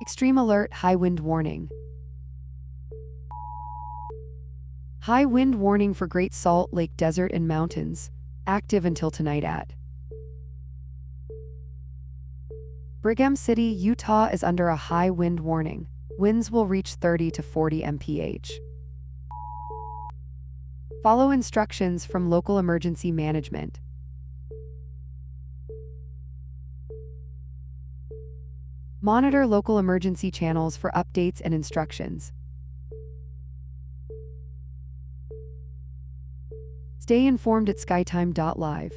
Extreme alert, high wind warning. High wind warning for Great Salt Lake Desert and mountains, active until tonight at Brigham City, Utah is under a high wind warning. Winds will reach 30 to 40 mph. Follow instructions from local emergency management. Monitor local emergency channels for updates and instructions. Stay informed at skytime.live.